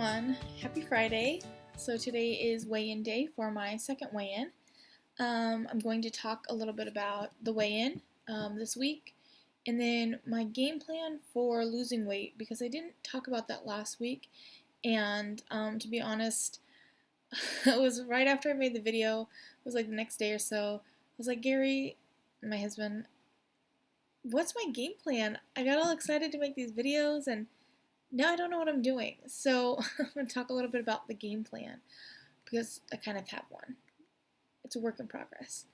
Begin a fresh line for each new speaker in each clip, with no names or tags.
everyone, happy Friday. So today is weigh-in day for my second weigh-in. I'm going to talk a little bit about the weigh-in this week and then my game plan for losing weight because I didn't talk about that last week, and to be honest, it was right after I made the video. It was like the next day or so. I was like, Gary, my husband, what's my game plan? I got all excited to make these videos and now I don't know what I'm doing. So I'm going to talk a little bit about the game plan because I kind of have one. It's a work in progress.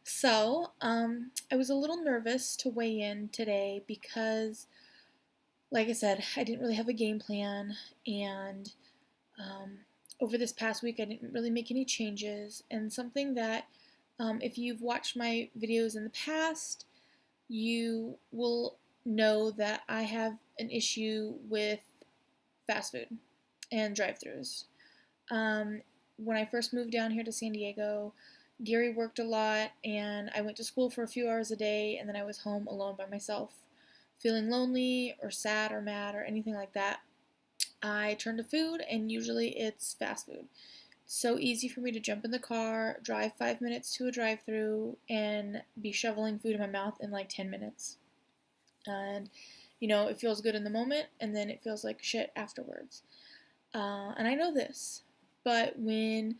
So I was a little nervous to weigh in today because, like I said, I didn't really have a game plan, and over this past week I didn't really make any changes. And something that, if you've watched my videos in the past, you will know that I have an issue with fast food and drive-thrus. When I first moved down here to San Diego, Gary worked a lot, and I went to school for a few hours a day, and then I was home alone by myself, feeling lonely or sad or mad or anything like that. I turn to food, and usually it's fast food. It's so easy for me to jump in the car, drive 5 minutes to a drive-thru, and be shoveling food in my mouth in like 10 minutes. And it feels good in the moment, and then it feels like shit afterwards. And I know this, but when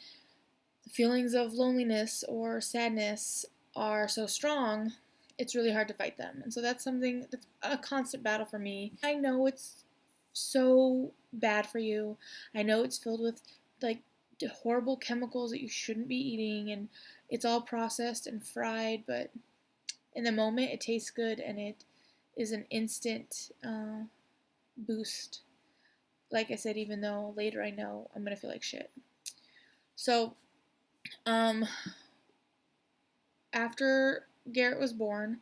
the feelings of loneliness or sadness are so strong, it's really hard to fight them. And so that's something that's a constant battle for me. I know it's so bad for you. I know it's filled with like horrible chemicals that you shouldn't be eating, and it's all processed and fried, but in the moment it tastes good, and it is an instant boost. Like I said, even though later I know I'm gonna feel like shit. So, after Garrett was born,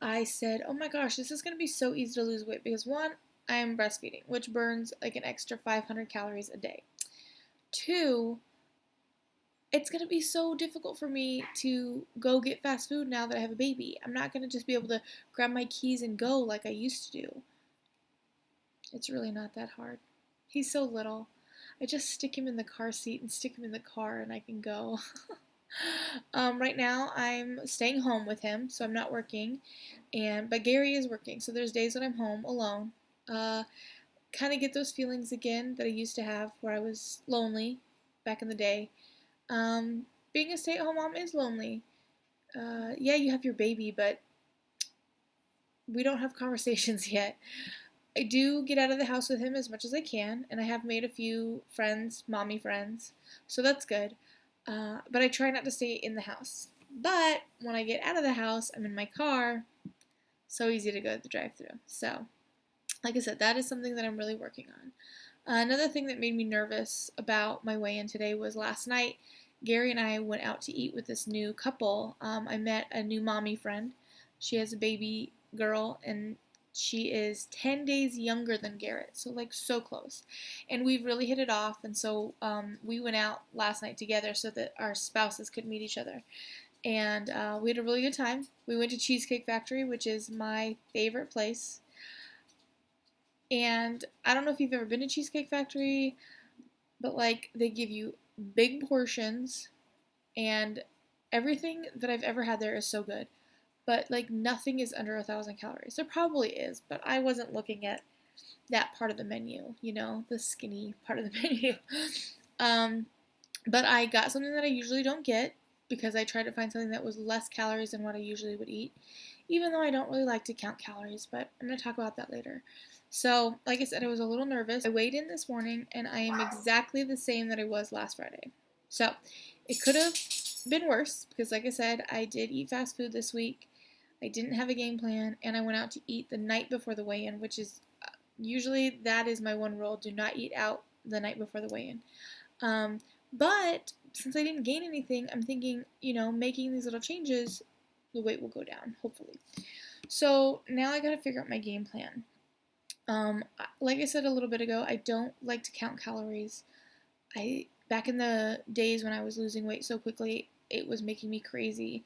I said, oh my gosh, this is gonna be so easy to lose weight because one, I am breastfeeding, which burns like an extra 500 calories a day. Two, it's gonna be so difficult for me to go get fast food now that I have a baby. I'm not gonna just be able to grab my keys and go like I used to do. It's really not that hard. He's so little. I just stick him in the car seat and stick him in the car and I can go. Right now I'm staying home with him, so I'm not working, but Gary is working, so there's days when I'm home alone. Kind of get those feelings again that I used to have where I was lonely back in the day. Being a stay-at-home mom is lonely. Yeah, you have your baby, but we don't have conversations yet. I do get out of the house with him as much as I can, and I have made a few friends, mommy friends, so that's good. But I try not to stay in the house. But when I get out of the house, I'm in my car, so easy to go to the drive-thru. So, like I said, that is something that I'm really working on. Another thing that made me nervous about my weigh-in today was last night, Gary and I went out to eat with this new couple. I met a new mommy friend. She has a baby girl, and she is 10 days younger than Garrett, so like so close. And we've really hit it off, and so we went out last night together so that our spouses could meet each other. And we had a really good time. We went to Cheesecake Factory, which is my favorite place. And I don't know if you've ever been to Cheesecake Factory, but like they give you big portions, and everything that I've ever had there is so good. But like nothing is under 1,000 calories. There probably is, but I wasn't looking at that part of the menu, the skinny part of the menu. But I got something that I usually don't get because I tried to find something that was less calories than what I usually would eat, even though I don't really like to count calories, but I'm going to talk about that later. So, like I said, I was a little nervous. I weighed in this morning, and I am exactly the same that I was last Friday. So, it could have been worse because, like I said, I did eat fast food this week. I didn't have a game plan, and I went out to eat the night before the weigh-in, which is usually that is my one rule: do not eat out the night before the weigh-in. But since I didn't gain anything, I'm thinking, making these little changes, the weight will go down, hopefully. So now I gotta figure out my game plan. Like I said a little bit ago, I don't like to count calories. Back in the days when I was losing weight so quickly, it was making me crazy.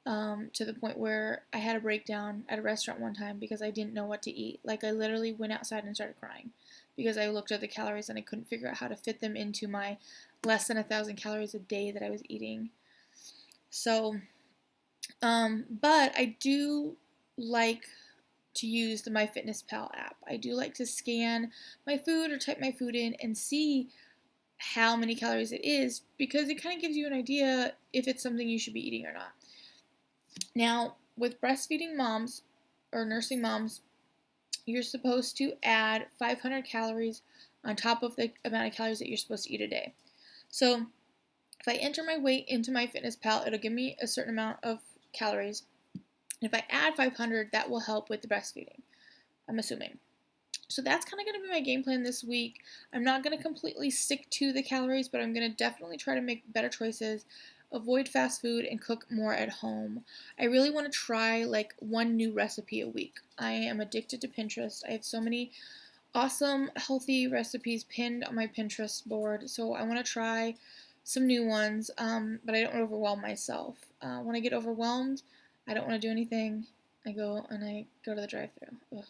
To the point where I had a breakdown at a restaurant one time because I didn't know what to eat. Like I literally went outside and started crying because I looked at the calories and I couldn't figure out how to fit them into my less than 1,000 calories a day that I was eating. So, but I do like to use the MyFitnessPal app. I do like to scan my food or type my food in and see how many calories it is, because it kind of gives you an idea if it's something you should be eating or not. Now, with breastfeeding moms or nursing moms, you're supposed to add 500 calories on top of the amount of calories that you're supposed to eat a day. So if I enter my weight into MyFitnessPal, it'll give me a certain amount of calories. And if I add 500, that will help with the breastfeeding, I'm assuming. So that's kind of going to be my game plan this week. I'm not going to completely stick to the calories, but I'm going to definitely try to make better choices, avoid fast food, and cook more at home. I really want to try like one new recipe a week. I am addicted to Pinterest. I have so many awesome healthy recipes pinned on my Pinterest board, so I want to try some new ones, but I don't want to overwhelm myself. When I get overwhelmed, I don't want to do anything. I go to the drive-thru.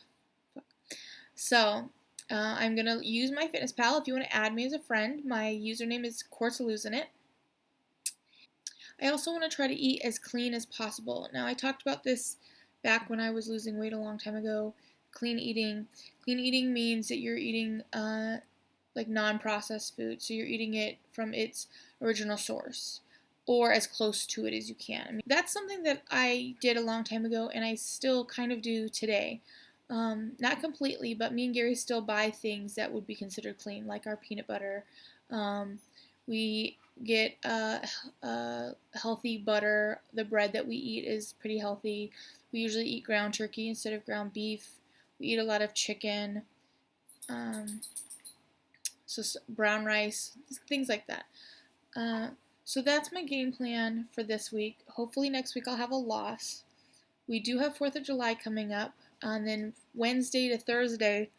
So I'm going to use MyFitnessPal. If you want to add me as a friend, my username is Quartz-A-Losing-It. I also want to try to eat as clean as possible. Now, I talked about this back when I was losing weight a long time ago. Clean eating. Clean eating means that you're eating like non-processed food, so you're eating it from its original source, or as close to it as you can. I mean, that's something that I did a long time ago, and I still kind of do today. Not completely, but me and Gary still buy things that would be considered clean, like our peanut butter. We get healthy butter. The bread that we eat is pretty healthy. We usually eat ground turkey instead of ground beef. We eat a lot of chicken, so brown rice, things like that. So that's my game plan for this week. Hopefully next week I'll have a loss. We do have 4th of July coming up, and then Wednesday to Thursday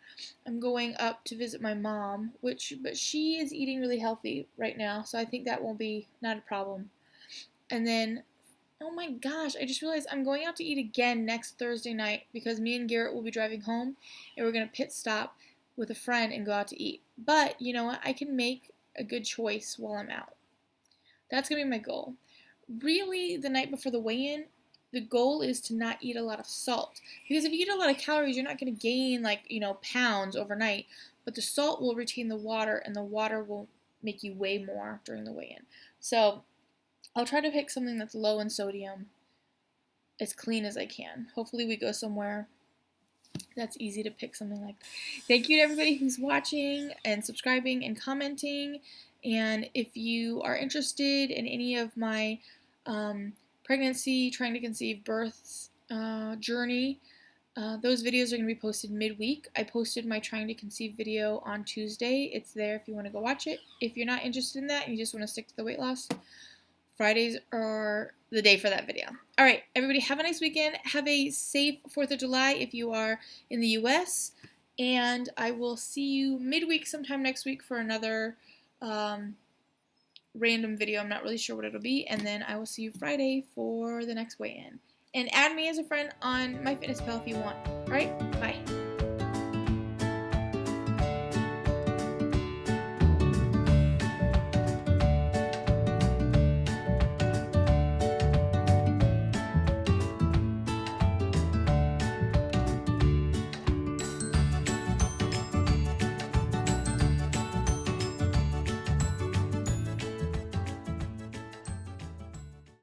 I'm going up to visit my mom, but she is eating really healthy right now, so I think that won't be not a problem. And then, oh my gosh, I just realized I'm going out to eat again next Thursday night, because me and Garrett will be driving home and we're going to pit stop with a friend and go out to eat. But you know what? I can make a good choice while I'm out. That's going to be my goal. Really, the night before the weigh-in, the goal is to not eat a lot of salt. Because if you eat a lot of calories, you're not going to gain pounds overnight. But the salt will retain the water, and the water will make you weigh more during the weigh-in. So I'll try to pick something that's low in sodium, as clean as I can. Hopefully we go somewhere that's easy to pick something like that. Thank you to everybody who's watching and subscribing and commenting. And if you are interested in any of my pregnancy, trying to conceive, births journey, those videos are going to be posted midweek. I posted my trying to conceive video on Tuesday. It's there if you want to go watch it. If you're not interested in that and you just want to stick to the weight loss, Fridays are the day for that video. All right, everybody, have a nice weekend. Have a safe 4th of July if you are in the U.S., and I will see you midweek sometime next week for another random video. I'm not really sure what it'll be, and then I will see you Friday for the next weigh-in. And add me as a friend on MyFitnessPal if you want. All right, bye.